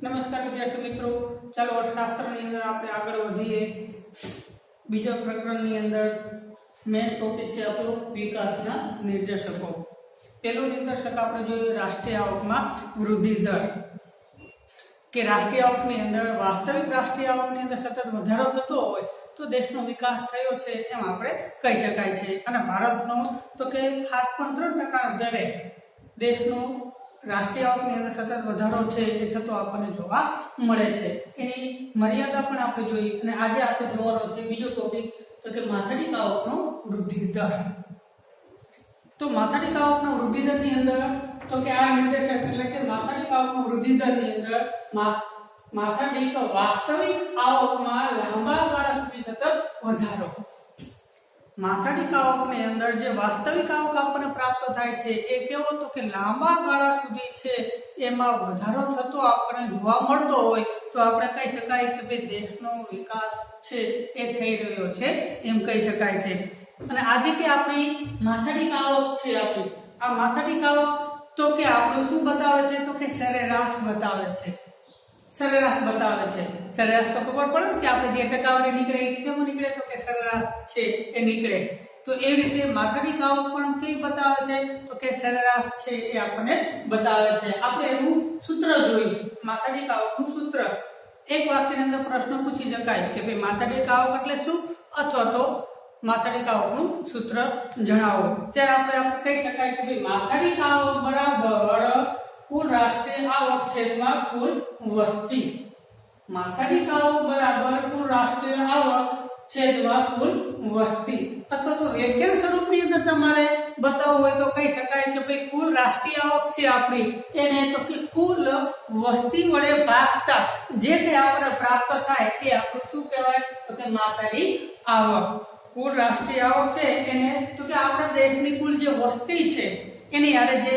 નમસ્કાર વિદ્યાર્થી મિત્રો, ચાલો અર્થશાસ્ત્રની અંદર આપણે આગળ વધીએ. બીજા પ્રકરણની અંદર મેન ટોપિક છે આપણો વિકાસના નિર્દેશકો. પહેલું નિર્દેશક આપણે જોયું રાષ્ટ્રીય આવકમાં વૃદ્ધિ દર, કે રાષ્ટ્રીય આવકની અંદર વાસ્તવિક રાષ્ટ્રીય આવકની અંદર સતત વધારો થતો હોય તો દેશનો વિકાસ થયો છે એમ આપણે કહી શકાય છે. અને ભારતનો તો કે 7.3% દરે દેશનો રાષ્ટ્રીય આવકની અંદર સતત વધારો છે એ થતો આપણને જોવા મળે છે. એની મર્યાદા પણ આપણે જોઈ. અને આજે આપણે જોવાનો છે બીજો ટોપિક, તો કે માથાદીઠ આવકનો વૃદ્ધિ દર. તો માથાદીઠ આવકનો વૃદ્ધિ દરની અંદર તો કે આ નિર્દેશક એટલે કે માથાદીઠ આવકનો વૃદ્ધિ દરની અંદર માથાદીઠ વાસ્તવિક આવકમાં લાંબા ગાળા સુધી સતત વધારો. માથાદીઠ આવકની અંદર જે વાસ્તવિક આવક આપણને પ્રાપ્ત થાય છે એ કેવો, તો કે લાંબા ગાળા સુધી છે એમાં વધારો થતો આપણને જોવા મળતો હોય તો આપણે કહી શકાય કે ભાઈ દેશનો વિકાસ છે એ થઈ રહ્યો છે એમ કહી શકાય છે. અને આજે કે આપણી માથાદીઠ આવક છે, આપણી આ માથાદીઠ આવક તો કે આપણું શું બતાવે છે, તો કે સરેરાશ બતાવે છે. સરેરાશ બતાવે છે. સરેરાશ તો ખબર પડે કે આપણે જે ટકાવારી નીકળે એ કેમ નીકળે, તો કે સરેરાશ છે એ નીકળે. તો એવી રીતે માથાદીઠ આવક પણ કઈ બતાવે છે, તો કે સરેરાશ છે એ આપણને બતાવે છે. આપણે એનું સૂત્ર જોઈએ, માથાદીઠ આવકનું સૂત્ર. એક વાક્યની અંદર પ્રશ્ન પૂછી શકાય કે ભાઈ માથાદીઠ આવક એટલે શું, અથવા તો માથાદીઠ આવકનું સૂત્ર જણાવો. ત્યારે આપણે કહી શકાય કે ભાઈ માથાદીઠ આવક બરાબર કુલ રાષ્ટ્રીય આવક છેદમાં કુલ વસ્તી. માથાદીઠ આવક બરાબર કુલ રાષ્ટ્રીય આવક છેદમાં કુલ વસ્તી. અથવા તો વ્યાખ્યાન સ્વરૂપની અંદર તમારે બતાવવું હોય તો કહી શકાય કે ભાઈ કુલ રાષ્ટ્રીય આવક છે આપણી, એને તો કે કુલ વસ્તી વડે ભાગતા જે કંઈ આપણને પ્રાપ્ત થાય એ આપણું શું કહેવાય, તો કે માથાદીઠ આવક. કુલ રાષ્ટ્રીય આવક છે એને તો કે આપણા દેશની કુલ જે વસ્તી છે એની આરે જે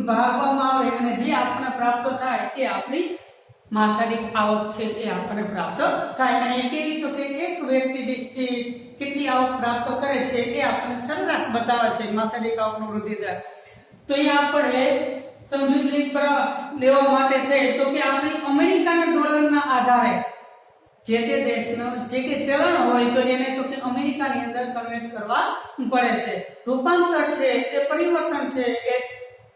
ભાગવામાં આવે અને જે આપણને પ્રાપ્ત થાય એ આપણી માથાદીઠ આવક છે એ આપણને પ્રાપ્ત થાય. અને એ કેવી, તો કે એક વ્યક્તિ દીઠ કેટલી આવક પ્રાપ્ત કરે છે એ આપણને સરેરાશ બતાવે છે માથાદીઠ આવકનો વૃદ્ધિ દર. તો અહીંયા આપણે સમજૂતી લેવા માટે થઈ તો કે આપણી અમેરિકાના ડોલરના આધારે જે તે દેશનો જે કે ચલણ હોય તો એને તો કે અમેરિકાની અંદર કન્વર્ટ કરવા પડે છે. રૂપાંતર છે એ પરિવર્તન છે,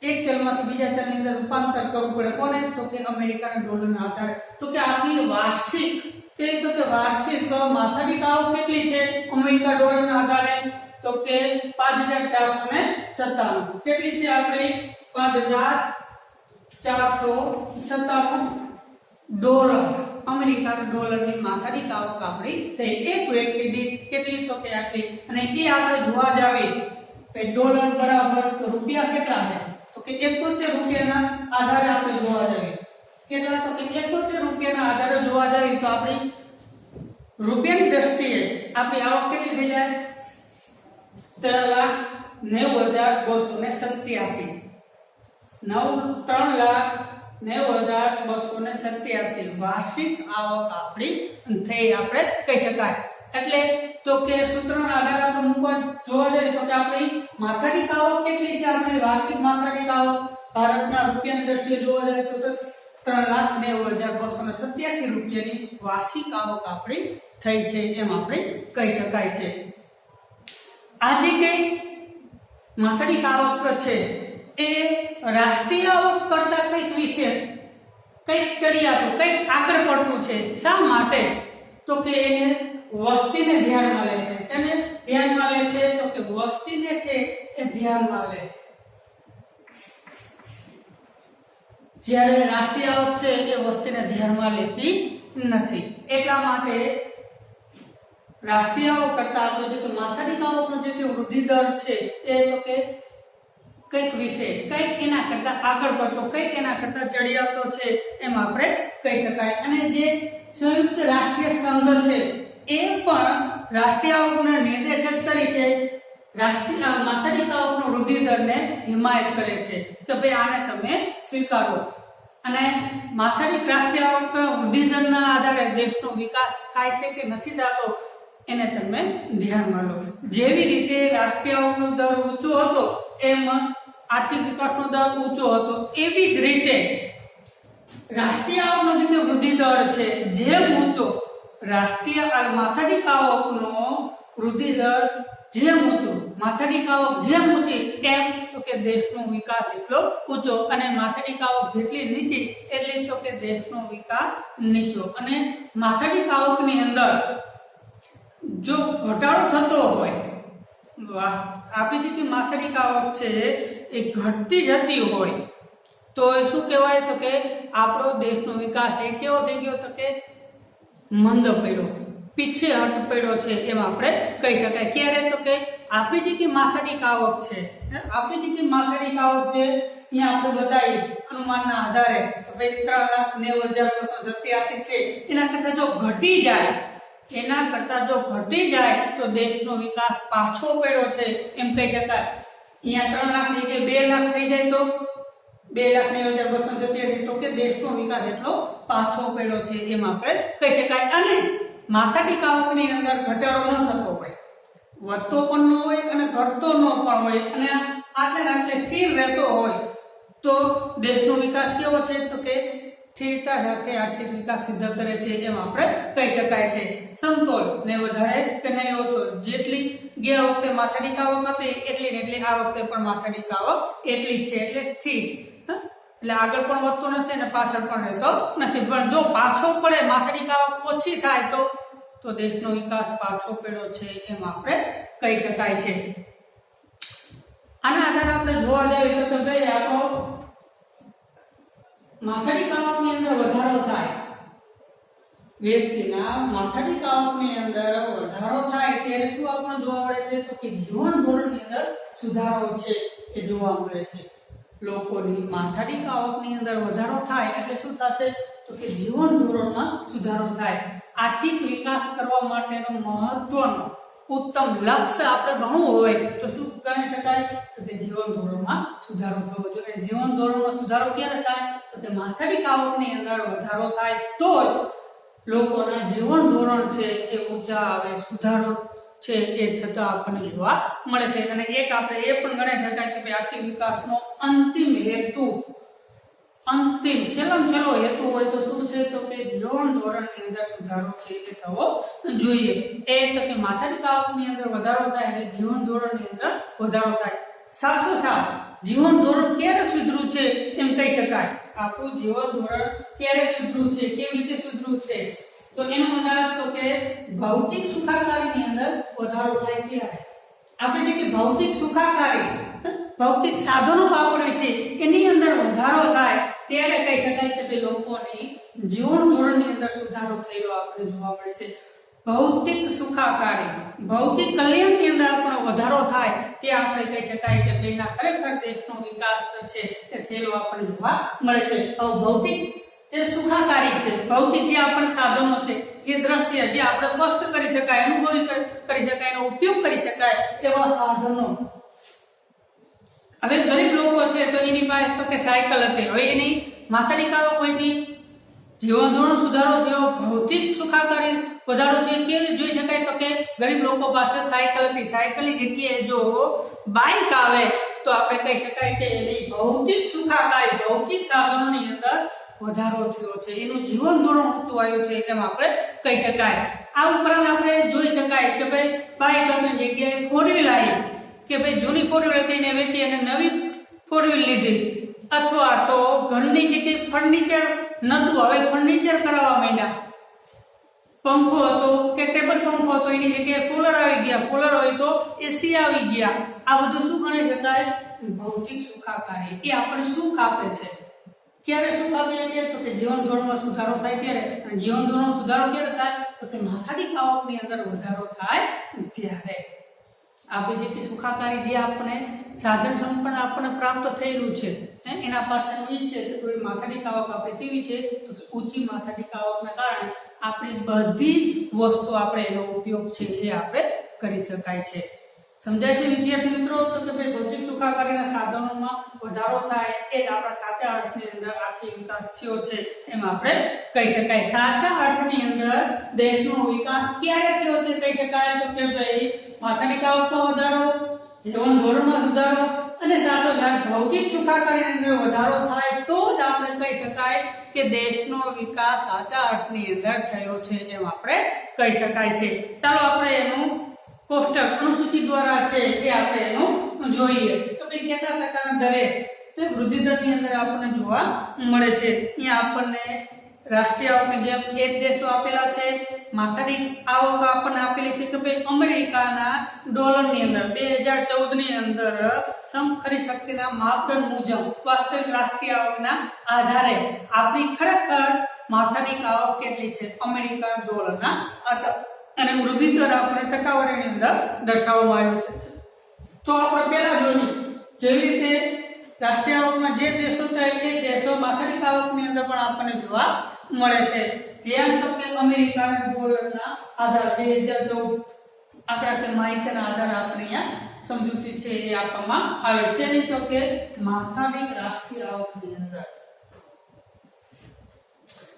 એક ચલમાંથી બીજા ચલની અંદર રૂપાંતર કરવું પડે. કોને, તો કે અમેરિકાના ડોલરના આધારે. તો કે આપણી વાર્ષિક તો કે વાર્ષિક માથાદીઠ આવક કેટલી છે અમેરિકા ડોલરના આધારે, તો કે 5497. કેટલી છે આપણી, 5497 ડોલર. અમેરિકાના ડોલરની માથાદીઠ આવક આપણી થઈ. એક વ્યક્તિ દીઠ કેટલી, તો કે આટલી. અને એ આપણે જોવા જાવી કે ડોલર બરાબર તો રૂપિયા કેટલા છે, તો કે 71 રૂપિયાના આધારે આપણે જોવા જાવી. કેટલા, તો કે 71 રૂપિયાના આધારે જોવા જાવી તો આપણી રૂપિયાની દ્રષ્ટિએ આપણી આવક કેટલી થઈ જાય, 3,90,287. 3,90,287 વાર્ષિક આવક આપણી થઈ, આપણે કહી શકાય. એટલે તો કે સૂત્રના આધારે આપણે મૂકવા જોવા જઈએ તો કે આપણી માથાદીઠ આવક કેટલી છે, આપણી વાર્ષિક માથાદીઠ આવક ભારતના રૂપિયાની દ્રષ્ટિએ જોવા જઈએ તો 3,90,287 રૂપિયાની વાર્ષિક આવક આપણી થઈ છે એમ આપણે કહી શકાય છે. આજે કઈ માથાદીઠ આવક છે એ રાષ્ટ્રીય આવક કરતા કંઈક વિશેષ, કંઈક ચડિયાતું, કંઈક આગળ પડતું છે. શા માટે, તો કે એને વસ્તીને ધ્યાનમાં લે છે. એને ધ્યાનમાં લે છે, તો કે વસ્તીને છે એ ધ્યાનમાં લે. જ્યારે રાષ્ટ્રીય આવક છે એ વસ્તીને ધ્યાનમાં લેતી નથી. એટલા માટે રાષ્ટ્રીય આવક કરતા આપણો જે માથાદીઠ આવકનો જે વૃદ્ધિ દર છે એ તો કે કંઈક વિશે, કંઈક એના કરતા આગળ પડતો, કંઈક એના કરતા ચડિયાતો છે એમ આપણે કહી શકાય. અને જે સંયુક્ત રાષ્ટ્રીય સંઘ છે એ પણ રાષ્ટ્રીય આવકના નિર્દેશક તરીકે રાષ્ટ્રીય માથાદીઠ આવકનો વૃદ્ધિ દરને હિમાયત કરે છે કે ભાઈ આને તમે સ્વીકારો. અને માથાદીઠ રાષ્ટ્રીય આવક વૃદ્ધિ દરના આધારે દેશનો વિકાસ થાય છે કે નથી થતો એને તમે ધ્યાનમાં લો. જેવી રીતે રાષ્ટ્રીય આવકનો દર ઊંચો હતો એમ આર્થિક વિકાસનો દર ઊંચો હતો, એવી જ રીતે રાષ્ટ્રીય આવકનો જે વૃદ્ધિ દર છે જેમ ઊંચો, રાષ્ટ્રીય માથાદીઠ આવકનો વૃદ્ધિ દર જેમ ઊંચો, માથાદીઠ આવક જેમ ઊંચી એમ તો કે દેશનો વિકાસ એટલો ઊંચો, અને માથાદીઠ આવક જેટલી નીચી એટલી તો કે દેશનો વિકાસ નીચો. અને માથાદીઠ આવકની અંદર જો ઘટાડો થતો હોય, આપણી જે માથાદીઠ આવક છે એ ઘટતી જતી હોય તો એ શું કહેવાય તો કે આપણો દેશનો વિકાસ એ કેવો થઈ ગયો તો કે મંદ પડ્યો, પીછેહટ પડ્યો છે એમ આપણે કહી શકાય. ક્યારે તો કે આપણી જે માથાદીઠ આવક છે, આપણી જે માથાદીઠ આવક છે અહીંયા આપણે બતાવી અનુમાનના આધારે 3,90,287 છે, એના કરતા જો ઘટી જાય, એના કરતા જો ઘટી જાય તો દેશનો વિકાસ પાછો પડ્યો છે એમ કહી શકાય. અહીંયા 3 લાખ થઈ જાય 2 લાખ થઈ જાય તો 2,90,287 તો કે દેશનો વિકાસ એટલો પાછો પડ્યો છે એમ આપણે કહી શકાય. અને માથાદીઠ આવકની અંદર ઘટાડો ન થતો હોય, વધતો પણ ન હોય અને ઘટતો ન પણ હોય, અને આટલે સ્થિર રહેતો હોય તો દેશનો વિકાસ કેવો છે તો કે સ્થિરતા સાથે આર્થિક વિકાસ સિદ્ધ કરે છે એમ આપણે કહી શકાય છે. સમતોલ ને વધારે કે નહીં ઓછો, જેટલી ગયા વખતે માથાદીઠ આવક હતી એટલી ને એટલી આ વખતે પણ માથાદીઠ આવક એટલી છે, એટલે સ્થિર, એટલે આગળ પણ વધતો નથી અને પાછળ પણ રહેતો નથી. પણ જો પાછો પડે, માથાદીઠ આવક ઓછી થાય તો દેશનો વિકાસ પાછો પડ્યો છે એમ આપણે કહી શકાય છે. આના આધારે આપણે જોવા જઈએ તો ભાઈ આપણો માથાદીઠ આવકની અંદર વધારો થાય, વ્યક્તિના માથાદીઠ આવકની અંદર વધારો થાય ત્યારે શું આપણને જોવા મળે છે તો કે જીવન ધોરણની અંદર સુધારો છે એ જોવા મળે છે. લોકોની માથાદીઠ આવકની અંદર વધારો થાય એટલે શું થશે તો કે જીવન ધોરણમાં સુધારો થાય. આર્થિક વિકાસ કરવા માટેનો મહત્વનો ઉત્તમ લક્ષ્ય આપણે ગણવું હોય તો શું ગણી શકાય તો કે જીવન ધોરણમાં સુધારો થવો જોઈએ. જીવન ધોરણમાં સુધારો ક્યારે થાય તો કે માથાદીઠ આવકની અંદર વધારો થાય તો જ લોકોના જીવન ધોરણ છે એ ઊંચા આવે, સુધારો છે એ થતા આપણને જોવા મળે છે. અને એક આપણે એ પણ ગણી શકાય કે આર્થિક વિકાસનો અંતિમ હેતુ, અંતિમ છેલ્લો હેતુ હોય તો શું છે તો કે જીવન ધોરણની અંદર સુધારો છે એ થવો જોઈએ. એ તો કે માથાદીઠ આવકની અંદર વધારો થાય એટલે જીવન ધોરણની અંદર વધારો થાય. સાથોસાથ જીવન ધોરણ ક્યારે સુધર્યું છે એમ કહી શકાય, આપણું જીવન ધોરણ ક્યારે સુધર્યું છે, કેવી રીતે સુધર્યું છે તો એનો ઉદાહરણ તો કે ભૌતિક સુખાકારીની અંદર વધારો થાય ત્યારે. આપણે જે ભૌતિક સુખાકારી, ભૌતિક સાધનો વાપરે છે એની અંદર વધારો થાય ત્યારે કહી શકાય કે લોકોની જીવન ધોરણની અંદર સુધારો થયેલો આપણે જોવા મળે છે. ભૌતિક સુખાકારી, ભૌતિક કલ્યાણની અંદર આપણો વધારો થાય તે આપણે કહી શકાય કે બેના ખરેખર દેશનો વિકાસ છે તે થયેલો આપણને જોવા મળે છે. ભૌતિક જે સુખાકારી છે, ભૌતિક જે આપણા સાધનો છે, જે દ્રશ્ય જે આપણે સ્પષ્ટ કરી શકાય, અનુભવી કરી શકાય, એનો ઉપયોગ કરી શકાય એવા સાધનો. હવે ગરીબ લોકો છે તો એની પાસે તો કે સાયકલ હતી, હવે એની માથાદીઠ આવક વધી, જીવન ધોરણ સુધારો થયો, ભૌતિક સુખાકારી વધારો છે. કેવી જોઈ શકાય તો કે ગરીબ લોકો પાસે સાયકલ હતી, સાયકલની જગ્યાએ જો બાઇક આવે તો આપણે કહી શકાય કે એની ભૌતિક સુખાકારી, ભૌતિક સાધનોની અંદર વધારો થયો છે, એનું જીવન ધોરણ ઊંચું આવ્યું છે એમ આપણે કહી શકાય. આ ઉપરાંત આપણે જોઈ શકાય કે ભાઈ બાઇકની જગ્યાએ 4 વ્હીલ આવી, કે ભાઈ જૂની 4 વ્હીલ હતી એને વેચી અને નવી 4 વ્હીલ લીધી, અથવા તો ઘરની જગ્યાએ ફર્નિચર નતું, હવે ફર્નિચર કરાવવા માંડ્યા. પંખો હતો કે ટેબલ પંખો હતો એની જગ્યાએ કુલર આવી ગયા, કુલર હોય તો એસી આવી ગયા. આ બધું શું ગણી શકાય ભૌતિક સુખાકારી. એ આપણને સુખ આપે છે. ક્યારે સુખ આપે છે તો કે જીવન ધોરણમાં સુધારો થાય ત્યારે. અને જીવન ધોરણમાં સુધારો ક્યારે થાય તો કે માથાદીઠ આવકની અંદર વધારો થાય ત્યારે. આપણી જે સુખાકારી જે આપણે સાધન સંપન્ન આપણને પ્રાપ્ત થયેલું છે એના પાછળનું એ છે કે માથાદીઠ આવક આપણે કેવી છે તો કે ઊંચી માથાદીઠ આવકના કારણે આપણી બધી વસ્તુ આપણે એનો ઉપયોગ છે એ આપણે કરી શકાય છે. સમજાય છે વિદ્યાર્થી મિત્રો? તો કે ભાઈ ભૌતિક સુખાકારીના સાધનોમાં વધારો થાય એ જ આપણા સાચા અર્થની અંદર આર્થિક વિકાસ થયો છે એમ આપણે કહી શકાય. સાચા અર્થની અંદર દેશનો વિકાસ ક્યારે થયો છે કહી શકાય તો કે ભાઈ માથાદીઠ આવકનો વધારો, જીવન ધોરણમાં સુધારો અને સાથોસાથ ભૌતિક સુખાકારીની અંદર વધારો થાય તો જ આપણે કહી શકાય કે દેશનો વિકાસ સાચા અર્થની અંદર થયો છે એમ આપણે કહી શકાય છે. ચાલો આપણે એનું કોષ્ટક અનુસૂચિ દ્વારા છે એ આપણે એનું જોઈએ તો ભાઈ કેટલા ટકાના દરે તે વૃદ્ધિ દરની અંદર આપણને જોવા મળે છે. અહીંયા આપણને રાષ્ટ્રીય આવકની જેમ એક દેશો આપેલા છે, માથાદીઠ આવક આપણને આપેલી છે કે ભાઈ અમેરિકાના ડોલરની અંદર 2014 ની અંદર સમખરી શક્તિના માપદંડ મુજબ વાસ્તવિક રાષ્ટ્રીય આવકના આધારે આપણી ખરેખર માથાદીઠ આવક કેટલી છે અમેરિકન ડોલરના અને વૃદ્ધિ દર આપણે ટકાવારીની અંદર દર્શાવવામાં આવ્યો છે. તો આપણે પહેલા જોયું જેવી રીતે રાષ્ટ્રીય આવકમાં જે દેશો થાય એ દેશો માથાદીઠ આવકની અંદર પણ આપણને જોવા મળે છે. ધ્યાન તો કે અમેરિકાના ડોલરના આધાર 2014 આંકડા કે માહિતીના આધારે આપણે અહીંયા સમજૂતી છે એ આપવામાં આવે છે. નહીં તો કે માથાદીઠ રાષ્ટ્રીય આવકની અંદર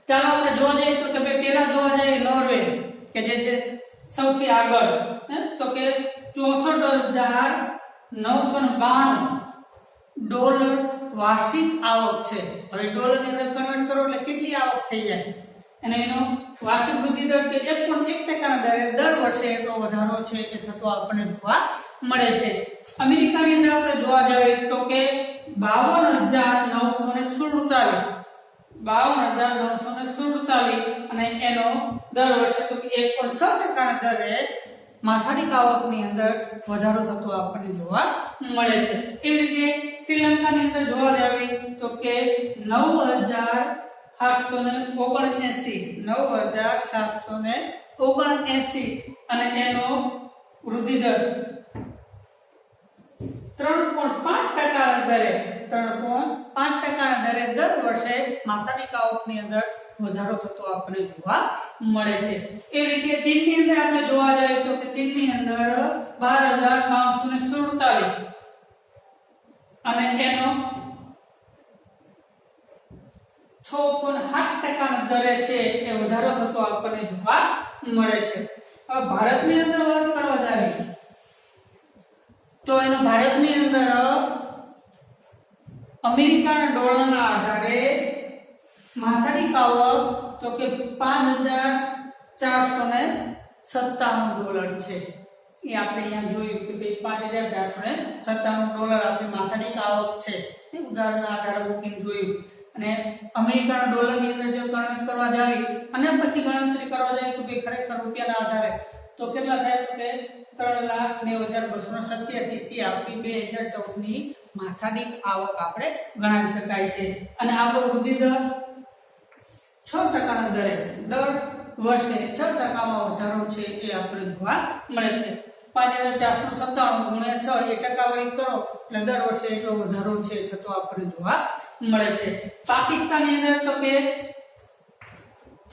ચાલો આપણે જોવા જઈએ તો કે ભાઈ પહેલા જોવા જઈએ નોર્વે કે જે સૌથી આગળ તો કે 64,992 ડોલર વાર્ષિક આવક છે. હવે ડોલરની અંદર કન્વર્ટ કરો એટલે કેટલી આવક થઈ જાય અને એનો વાર્ષિક વૃદ્ધિ દર કે 1.1% ના દરે દર વર્ષે એટલો વધારો છે એ થતો આપણને જોવા મળે છે. અમેરિકાની અંદર આપણે જોવા જઈએ તો કે 52,947 અને એનો દર વર્ષે તો 1.6% ના દરે માથાદીઠ આવકની અંદર વધારો થતો આપણને જોવા મળે છે. એવી રીતે શ્રીલંકાની અંદર જોવા જઈએ તો કે 9,779 અને એનો વૃદ્ધિ દર 3.5% દરે 3.5% દરે દર વર્ષે માથાદીઠ આવકની અંદર વધારો થતો આપણને જોવા મળે છે. એ રીતે ચીનની અંદર આપણે જોવા જઈએ તો કે ચીનની અંદર 12,547 અને એનો 6.8% દરે છે એ વધારો થતો આપણને જોવા મળે છે. હવે ભારતની અંદર વાત કરવા જઈએ તો એનો ભારતની અંદર અમેરિકાના ડોલરના આધારે માથાદીઠ આવક તો કે 5,497 ડોલર છે. એ આપણે અહીંયા જોયું કે ભાઈ 5,497 ડોલર આપણી માથાદીઠ આવક છે. એ ઉદાહરણના આધારે મૂકીને જોયું અને અમેરિકાના ડોલરની અંદર જો કન્વર્ટ કરવા જાય અને પછી ગણતરી કરવા જાય તો ભાઈ ખરેખર રૂપિયાના આધારે તો કેટલા થાય તો કે 3,90,287 એ આપણી 2014 ની માથાદીઠ આવક આપણે ગણાવી શકાય છે. અને આપણો વૃદ્ધિ દર 6% ના દરે દર વર્ષે 6% વધારો છે એ આપણે જોવા મળે છે. 5,497 ગુણ્યા 6 એ ટકાવારી કરો એટલે દર વર્ષે એટલો વધારો છે થતો આપણે જોવા મળે છે. પાકિસ્તાનની અંદર તો કે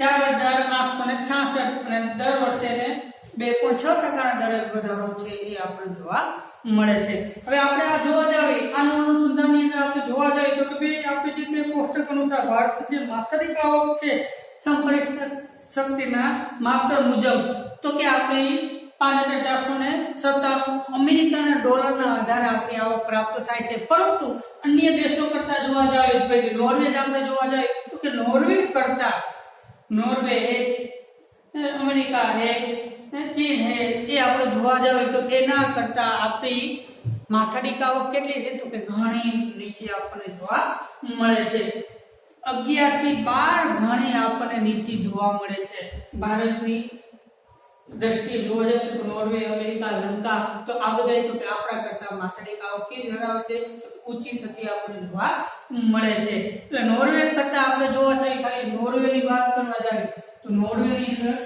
4,866 અને દર વર્ષે 2.6% ના દરે વધારો છે એ આપણે જોવા મળે છે. હવે આપણે આ જોવા જઈએ આનું અનુસંધાનની અંદર આપણે જોવા જઈએ તો કે ભાઈ આપણે જે તે કોષ્ટક અનુસાર ભારતની જે માથાદીઠ આવક છે સમખરી શક્તિના માપદંડ મુજબ તો કે આપણી 5,497 અમેરિકાના ડોલરના આધારે આપણી આવક પ્રાપ્ત થાય છે. પરંતુ અન્ય દેશો કરતા જોવા જઈએ ભાઈ નોર્વે આપણે જોવા જઈએ તો કે નોર્વે અમેરિકા હે ચીન હે એ આપણે જોવા જઈએ તો એના કરતા આપણી માથાદીઠ આવક કેટલી છે તો કે ઘણી નીચે આપણને જોવા મળે છે. 11 થી 12 ગણી આપણને નીચે જોવા મળે છે. ભારતની દ્રષ્ટિએ જોવા જઈએ તો નોર્વે અમેરિકા લંકા તો આ બધા તો કે આપણા કરતા માથાદીઠ આવક કેવી ધરાવે છે તો ઊંચી થતી આપણને જોવા મળે છે. એટલે નોર્વે કરતા આપણે જોવા જઈએ ખાલી નોર્વેની વાત કરવા જાય તો નોર્વેની અંદર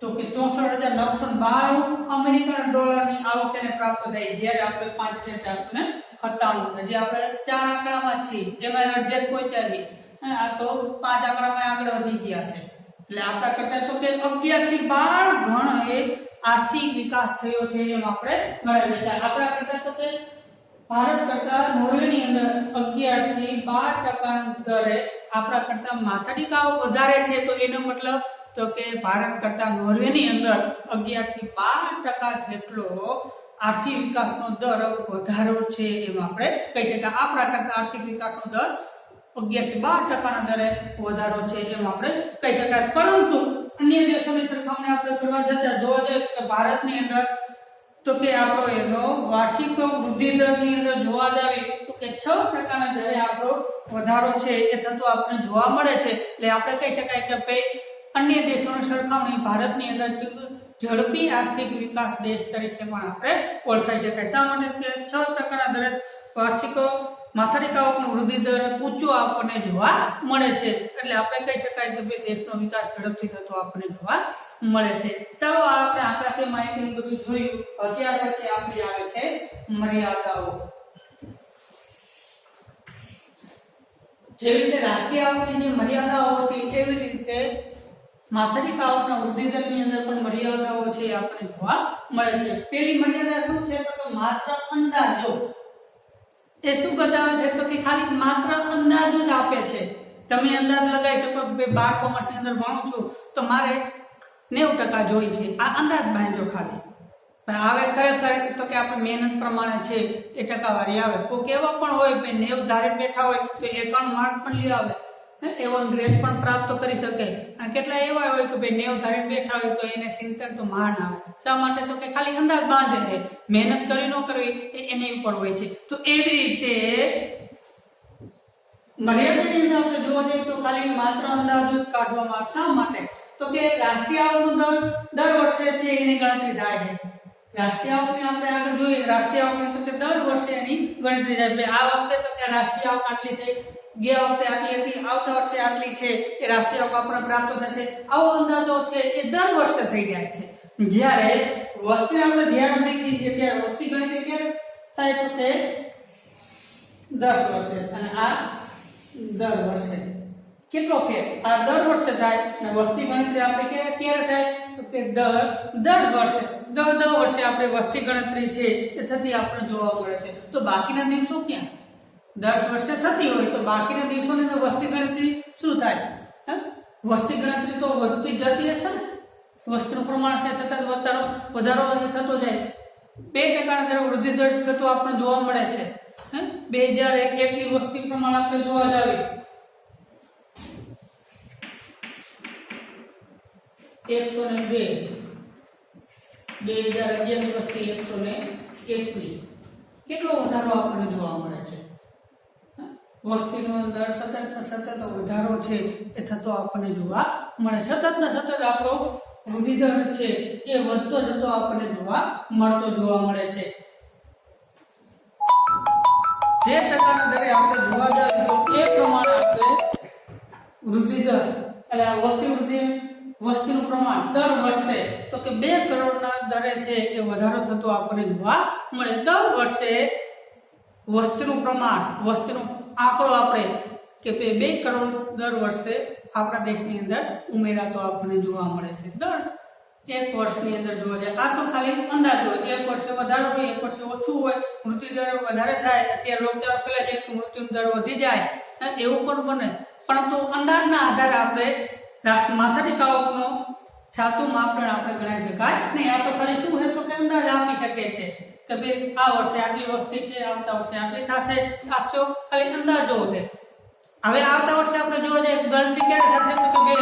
તો કે 64,992 અમેરિકન ડોલરની આવક તેને પ્રાપ્ત થઈ જ્યારે આપણે 5,497 જે આપણે 4 આંકડામાં છીએ જેમાં એડજસ્ટ પહોંચ્યા છે. આ તો 5 આંકડામાં આગળ વધી ગયા છે. એટલે આપણા કરતા તો કે 11 થી 12 ગણો એ આર્થિક વિકાસ થયો છે એમ આપણે ગણાવી લેતા. આપણા કરતા તો કે ભારત કરતા નોર્વેની અંદર 11 થી 12% દરે આપણા કરતા માથાદીઠ આવક વધારે છે. તો એનો મતલબ તો કે ભારત કરતા નોર્વેની અંદર 11 થી 12% જેટલો આર્થિક વિકાસનો દર વધારો છે એમ આપણે કહી શકીએ. આપણા કરતા આર્થિક વિકાસનો દર 11 થી 12% દરે વધારો છે એમ આપણે કહી શકાય. પરંતુ અન્ય દેશોની સરખામણી આપણે કરવા જતા જોવા જઈએ તો ભારતની અંદર તો કે આપણો એનો વાર્ષિક વૃદ્ધિ દરની અંદર જોવા જઈએ તો કે 6% દરે આપણો વધારો છે એ થતો આપણે જોવા મળે છે. એટલે આપણે કહી શકાય કે ભાઈ અન્ય દેશોની સરખામણી ભારતની અંદર ઝડપી આર્થિક વિકાસ દેશ તરીકે પણ આપણે ઓળખાઈ શકાય. શા માટે કે 6% દરે વાર્ષિક માથાદીઠ આવકનો વૃદ્ધિ દર ઊંચો આપણને જોવા મળે છે. એટલે આપણે કહી શકાય કે ભાઈ દેશનો વિકાસ ઝડપથી થતો આપણને જોવા મળે છે. ચાલો આપણે આંકડાકીય માહિતીની બધું જોયું. ત્યાર પછી આપણી આવે છે મર્યાદાઓ. જેવી રીતે રાષ્ટ્રીય આવકની જે મર્યાદાઓ હતી એવી રીતે માથાદીઠ આવકના વૃદ્ધિ દરની અંદર પણ મર્યાદાઓ છે આપણને જોવા મળે છે. પહેલી મર્યાદા શું છે તો કે માત્ર અંદાજો. તે શું બતાવે છે તો કે ખાલી માત્ર અંદાજો જ આપે છે. તમે અંદાજ લગાવી શકો કે 12 કોમર્સની અંદર ભણું છું તો મારે 90% જોઈ છે, આ અંદાજ બાંધો ખાલી. પણ આવે ખરેખર તો કે આપણે મહેનત પ્રમાણે છે એ ટકાવારી આવે. કોઈ કેવા પણ હોય કે 90 ધારે બેઠા હોય તો 91 માર્ક પણ લઈ આવે, એવો ગ્રેડ પણ પ્રાપ્ત કરી શકે. અને કેટલા એવા હોય કે ભાઈ 90 ધારે બેઠા હોય તો એને 70 તો માન આવે. શા માટે તો કે ખાલી અંદાજ બાંધે છે, મહેનત કરી ન કરવી એની ઉપર હોય છે. તો એવી રીતે મર્યાદાની અંદર આપણે જોવા જઈએ તો ખાલી માત્ર અંદાજો જ કાઢવામાં આવે. શા માટે તો કે રાષ્ટ્રીય આવકનો દર વર્ષે છે એની ગણતરી થાય છે. રાષ્ટ્રીય આવકની આપણે આગળ જોઈએ રાષ્ટ્રીય આવકની તો કે દર વર્ષે એની ગણતરી થાય. આ વખતે તો કે રાષ્ટ્રીય આવક આટલી થઈ, ગયા વખતે આટલી હતી, આવતા વર્ષે આટલી છે એ રાષ્ટ્રીય આવક આપણને પ્રાપ્ત થશે. આવો અંદાજો છે એ દર વર્ષે થઈ જાય છે. જ્યારે વસ્તી આપણે ધ્યાન રાખી દઈએ ત્યારે વસ્તી ગણતરી ક્યારે થાય તો કે 10 વર્ષે અને આ દર વર્ષે. કેટલો ફેર? આ દર વર્ષે થાય અને વસ્તી ગણતરી આપણે ક્યારે થાય તો કે દર વર્ષે. દર વર્ષે આપણે વસ્તી ગણતરી છે એ થતી આપણે જોવા મળે છે. તો બાકીના દિવસો ક્યાં? 10 વર્ષે થતી હોય તો બાકીના દિવસોની અંદર વસ્તી ગણતરી શું થાય? વસ્તી ગણતરી તો વધતી જતી હશે ને. વસ્તીનું પ્રમાણ છે સતત વધારો થતો જાય. 2% દરે વૃદ્ધિ દર થતો આપણે જોવા મળે છે. 2001 ની વસ્તી પ્રમાણ આપણે જોવા જાવી 102, 2011 ની વસ્તી 121. કેટલો વધારો આપણને જોવા મળે છે. વસ્તીનો અંદર સતત વધારો છે એ થતો આપણને જોવા મળે. સતત આપણો વૃદ્ધિ દર છે એ વધતો જતો આપણને જોવા મળે છે. જે ટકાના દરે આપણે જોવા જઈએ તો એ પ્રમાણે આપણે વૃદ્ધિ દર એટલે વસ્તીનું પ્રમાણ દર વર્ષે તો કે 2 કરોડના દરે છે એ વધારો થતો આપણને જોવા મળે. દર વર્ષે વસ્તીનું પ્રમાણ વસ્તીનો આંકડો આપણે કે 2 કરોડ દર વર્ષે આપણા દેશની અંદર ઉમેરાતો આપણને જોવા મળે છે. દર 1 વર્ષની અંદર જોવા જાય. આ તો ખાલી અંદાજ હોય. 1 વર્ષે વધારો હોય, 1 વર્ષે ઓછું હોય, મૃત્યુ દર વધારે થાય. અત્યારે રોગચાળો ફેલાય છે તો મૃત્યુ દર વધી જાય એવું પણ બને. પરંતુ અંદાજના આધારે આપણે માથાદીઠ આવકનો સાચું માપદંડ આપણે ગણાવી શકાય નહીં. આ તો ખાલી શું છે તો કે અંદાજ આપી શકે છે કે ભાઈ આ વર્ષે આટલી વસ્તી છે, આવતા વર્ષે આટલી થશે. સાચો ખાલી અંદાજો છે. હવે આવતા વર્ષે આપણે જોવા જઈએ ગણતરી ક્યારે થશે તો કે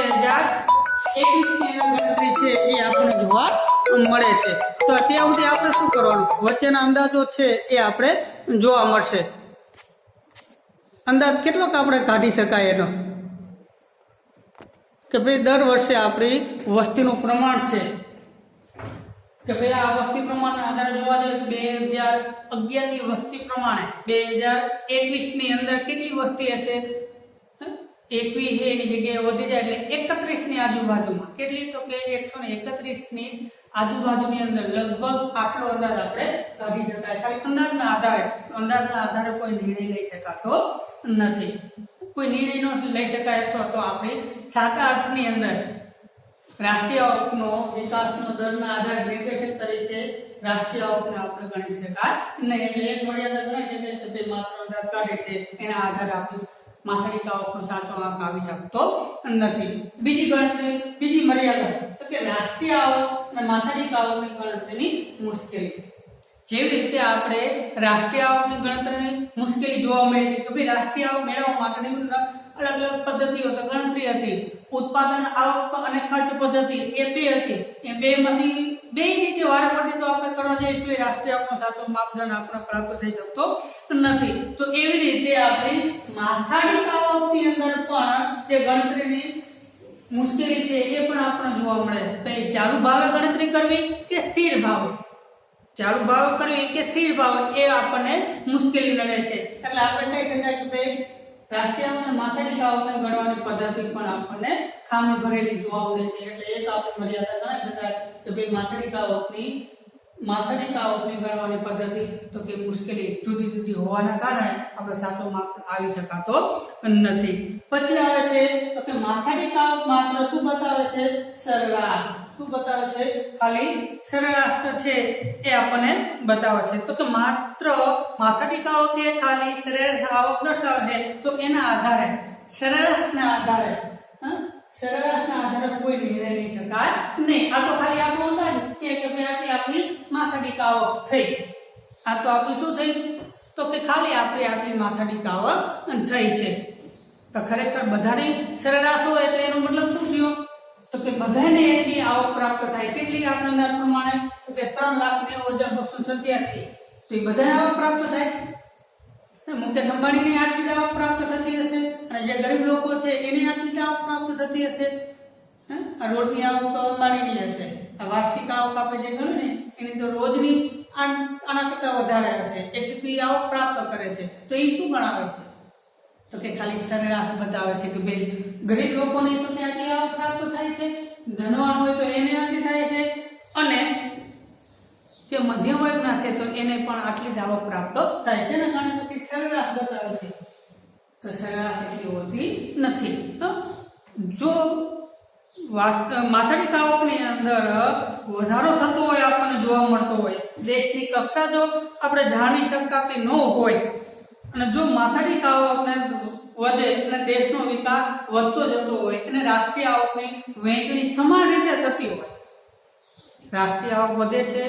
2021 ની ગણતરી છે એ આપણને જોવા મળે છે. તો અત્યાર સુધી આપણે શું કરવાનું? વચ્ચેના અંદાજો છે એ આપણે જોવા મળશે. અંદાજ કેટલોક આપણે કાઢી શકાય એનો કે ભાઈ દર વર્ષે આપણી વસ્તીનું પ્રમાણ છે કે ભાઈ આ વસ્તી પ્રમાણના આધારે જોવા જઈએ 2011 ની વસ્તી પ્રમાણે 2021 ની અંદર કેટલી વસ્તી હશે? 21 એની જગ્યાએ વધી જાય એટલે 31 ની આજુબાજુમાં. કેટલી તો કે 131 ની આજુબાજુની અંદર લગભગ આટલો અંદાજ આપણે કાઢી શકાય. ખાલી અંદાજના આધારે કોઈ નિર્ણય લઈ શકાતો નથી. કોઈ નિર્ણય ન લઈ શકાય તો આપણે સાચા અર્થની અંદર રાષ્ટ્રીય આવકનો વિકાસનો દરના આધારે નિર્દેશક તરીકે રાષ્ટ્રીય આવકને આપણે ગણી શકાય નહીં. એટલે એક મર્યાદા ગણાય છે કે માત્ર અંદાજ કાઢે છે એના આધારે આપણે માથાદીઠ આવકનો સાચો આંક આવી શકતો નથી. બીજી મર્યાદા તો કે રાષ્ટ્રીય આવક અને માથાદીઠ આવકની ગણતરીની મુશ્કેલી. જેવી રીતે આપણે રાષ્ટ્રીય આવકની ગણતરીની મુશ્કેલી જોવા મળી હતી કે ભાઈ રાષ્ટ્રીય આવક મેળવવા માટેની અલગ અલગ પદ્ધતિઓ તો ગણતરી હતી, ઉત્પાદન આવક અને ખર્ચ પદ્ધતિ એ બે હતી. એ બેમાંથી બે રીતે વારાફરતી તો આપણે કરવા જઈએ તો રાષ્ટ્રીય આવકનો સાચો માપદંડ આપણે પ્રાપ્ત થઈ શકતો નથી. તો એવી રીતે આપણી માથાદીઠ આવકની અંદર પણ જે ગણતરીની મુશ્કેલી છે એ પણ આપણને જોવા મળે. ભાઈ ચાલુ ભાવે ગણતરી કરવી કે સ્થિર ભાવે, ચાલુ ભાવ કરવી કે સ્થિર ભાવ એ આપણને મુશ્કેલી નડે છે. એટલે આપણે કહી શકાય કે ભાઈ રાષ્ટ્રીય આવક અને માથાદીઠ આવકને ગણવાની પદ્ધતિ પણ આપણને ખામી ભરેલી જોવા મળે છે. એટલે એક આપણે મર્યાદા ગણાવી શકાય કે ભાઈ માથાદીઠ આવકની ગણવાની પદ્ધતિ તો કે મુશ્કેલી જુદી જુદી હોવાના કારણે આપણે સાચો માપ આવી શકાતો નથી. પછી આવે છે તો કે માથાદીઠ આવક માત્ર શું બતાવે છે? સરેરાશ. શું બતાવે છે? ખાલી સરેરાશ છે એ આપણને બતાવે છે. તો કે માત્ર માથાદીઠ આવક એ ખાલી સરેરાશ આવક દર્શાવે છે. તો એના આધારે સરેરાશના આધારે કોઈ નિર્ણય લઈ શકાય નહીં. આ તો ખાલી આપણો અંદાજ કે ભાઈ આપણી માથાદીઠ આવક થઈ. આ તો આપણી શું થઈ? તો કે ખાલી આપણી માથાદીઠ આવક થઈ છે. તો ખરેખર બધાની સરેરાશ હોય એટલે એનો મતલબ શું થયો? તો કે બધાને એટલી આવક પ્રાપ્ત થાય. કેટલી આપણા અંદાજ પ્રમાણે? તો કે 3,90,287. તો એ બધાને આવક પ્રાપ્ત થાય. મુકેશ અંબાણીની આટલી આવક પ્રાપ્ત થતી હશે અને જે ગરીબ લોકો છે એની આટલી આવક પ્રાપ્ત થતી હશે. આ રોજની આવક તો અંબાણીની હશે. આ વાર્ષિક આવક આપણે જે ગણ્યું ને એની તો રોજની આના કરતા વધારે હશે. એટલી આવક પ્રાપ્ત કરે છે. તો એ શું ગણાવે છે? તો કે ખાલી સરેરાશ બતાવે છે કે ભાઈ ગરીબ લોકોને તો કે આટલી આવક પ્રાપ્ત થાય છે, ધનવાન હોય તો એને આટલી થાય છે, અને જે મધ્યમ વર્ગના છે તો એને પણ આટલી જ આવક પ્રાપ્ત થાય છે. એના કારણે તો કે સરેરાશ બતાવે છે. તો સરેરાશ એટલી હોતી નથી. જો માથાદીઠ આવકની અંદર વધારો થતો હોય આપણને જોવા મળતો હોય, દેશની કક્ષા જો આપણે જાણી શકાતી ન હોય અને જો માથાદીઠ આવકને વધે અને દેશનો વિકાસ વધતો જતો હોય અને રાષ્ટ્રીય આવકની વહેંચણી સમાન રીતે થતી હોય, રાષ્ટ્રીય આવક વધે છે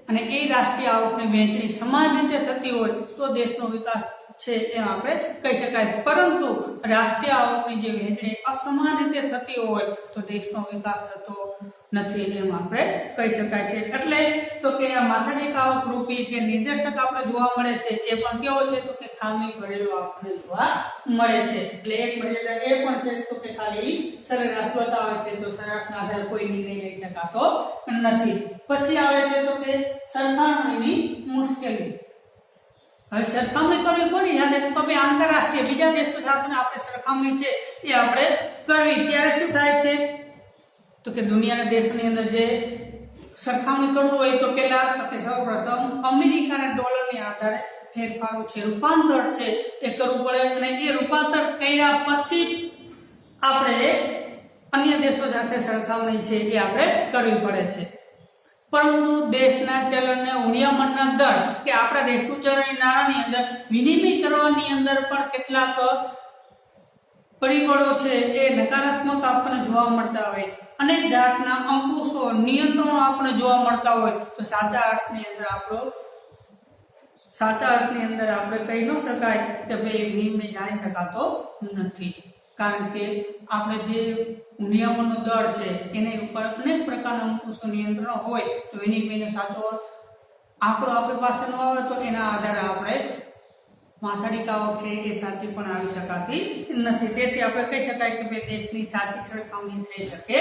અને એ રાષ્ટ્રીય આવકની વહેંચણી સમાન રીતે થતી હોય તો દેશનો વિકાસ છે એમ આપણે કહી શકાય. પરંતુ રાષ્ટ્રીય આવકની જે વહેંચણી અસમાન રીતે થતી હોય તો દેશનો વિકાસ થતો નથી એમ આપણે કહી શકાય છે. એટલે તો કે આ માથાદીઠ આવક રૂપી જે નિર્દેશક આપણે જોવા મળે છે એ પણ કેવો છે? તો કે ખામી ભરેલો આપણને જોવા મળે છે. એટલે એક મર્યાદા એ પણ છે તો કે ખાલી સરેરાશ બતાવે છે. તો સરેરાશના આધારે કોઈ નિર્ણય લઈ શકાતો નથી. પછી આવે છે તો કે સરખામણીની મુશ્કેલી. હવે સરખામણી કરવી કોની સાથે? તો કે આંતરરાષ્ટ્રીય બીજા દેશો સાથે આપણે સરખામણી છે એ આપણે કરવી. ત્યારે શું થાય છે? તો કે દુનિયાના દેશની અંદર જે સરખામણી કરવું હોય તો પેલા તો કે સૌપ્રથમ અમેરિકાના ડોલરની આધારે ફેરફારો છે, રૂપાંતર છે એ કરવું પડે અને એ રૂપાંતર કર્યા પછી આપણે અન્ય દેશો સાથે સરખામણી છે એ આપણે કરવી પડે છે. પરંતુ દેશના ચલણને ઉનિયામણના દર કે આપણા દેશનું ચલણ નાણાંની અંદર વિનિમય કરવાની અંદર પણ કેટલાક પરિબળો છે એ નકારાત્મક આપણને જોવા મળતા હોય, અનેક જાતના અંકુશો નિયંત્રણો આપણને જોવા મળતા હોય તો સાચા અર્થની અંદર આપણે કહી ન શકાય કે ભાઈ વિનિમય જાણી શકાતો નથી. કારણ કે આપણે જે નિયમોનો દર છે એની ઉપર અનેક પ્રકારના અંકુશો નિયંત્રણો હોય તો વિનિમયનો સાચો આંકડો આપણી પાસે ન આવે તો એના આધારે આપણે માથાદીઠ આવક છે એ સાચી પણ આવી શકાતી નથી. તેથી આપણે કહી શકાય કે બે દેશની સાચી સરખામણી થઈ શકે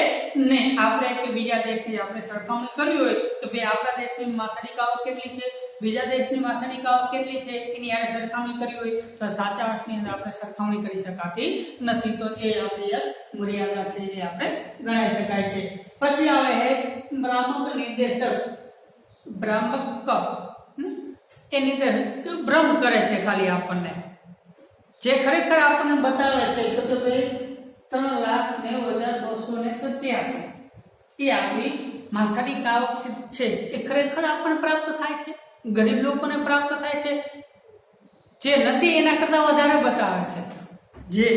નહીં. આપણે કે બીજા દેશની આપણે સરખામણી કરવી હોય તો બે આપણા દેશની માથાદીઠ આવક કેટલી છે, બીજા દેશની માથાદીઠ આવક કેટલી છે એની યારે સરખામણી કરવી હોય તો સાચા અર્થની અંદર આપણે સરખામણી કરી શકાતી નથી. તો એ આપણી મર્યાદા છે એ આપણે ગણાવી શકાય છે. પછી આવે ભ્રામક નિર્દેશક. ભ્રામક એની અંદર ભ્રમ કરે છે ખાલી આપણને, જે ખરેખર આપણને બતાવે છે તો કે ભાઈ 3,90,287 એ આપણી માથાદીઠ આવક છે એ ખરેખર આપણને પ્રાપ્ત થાય છે, ગરીબ લોકોને પ્રાપ્ત થાય છે. જે નથી એના કરતા વધારે બતાવે છે. જે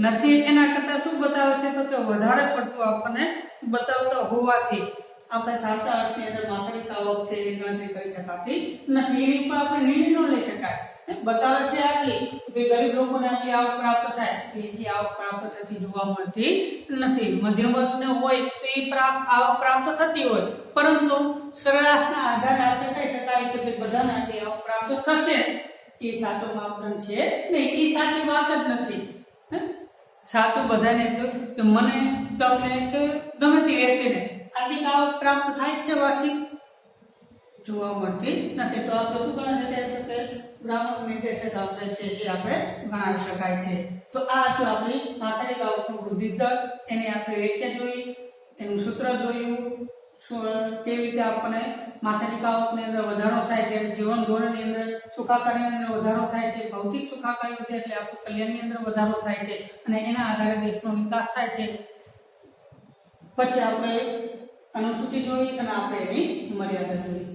નથી એના કરતા શું બતાવે છે? તો કે વધારે પડતું આપણને બતાવતા હોવાથી આપણે સાચા અર્થની અંદર માથાદીઠ આવક છે એ ગણતરી કરી શકાતી નથી. એની ઉપર આપણે નિર્ણય ન લઈ શકાય. બતાવે છે આટલી કે ગરીબ લોકોને આટલી આવક પ્રાપ્ત થાય, એટલી આવક પ્રાપ્ત થતી જોવા મળતી નથી. મધ્યમ વર્ગને હોય તો એ આવક પ્રાપ્ત થતી હોય, પરંતુ સરેરાશના આધારે આપણે કહી શકાય કે બધાને આટલી આવક પ્રાપ્ત થશે, એ સાચો માપદંડ છે નહીં. એ સાચી વાત જ નથી. સાચું બધાને કે મને, તમને કે ગમે તે વ્યક્તિને આટલી આવક પ્રાપ્ત થાય છે વાર્ષિક જોવા મળતી નથી. તો આપણે શું ગણી શકાય કે ભ્રામક નિર્દેશક આપણે છે જે આપણે ગણાવી શકાય છે. તો આ શું આપણી માથાદીઠ આવકનો વૃદ્ધિ દર, એને આપણે વ્યાખ્યા જોઈ, એનું સૂત્ર જોયું, કેવી રીતે આપણને માથાદીઠ આવકની અંદર વધારો થાય છે, જીવન ધોરણની અંદર સુખાકારીની અંદર વધારો થાય છે, ભૌતિક સુખાકારી વધે એટલે આપણું કલ્યાણની અંદર વધારો થાય છે અને એના આધારે દેશનો વિકાસ થાય છે. પછી આપણે અનુસૂચિ જોઈ અને આપણે એની મર્યાદા જોઈ.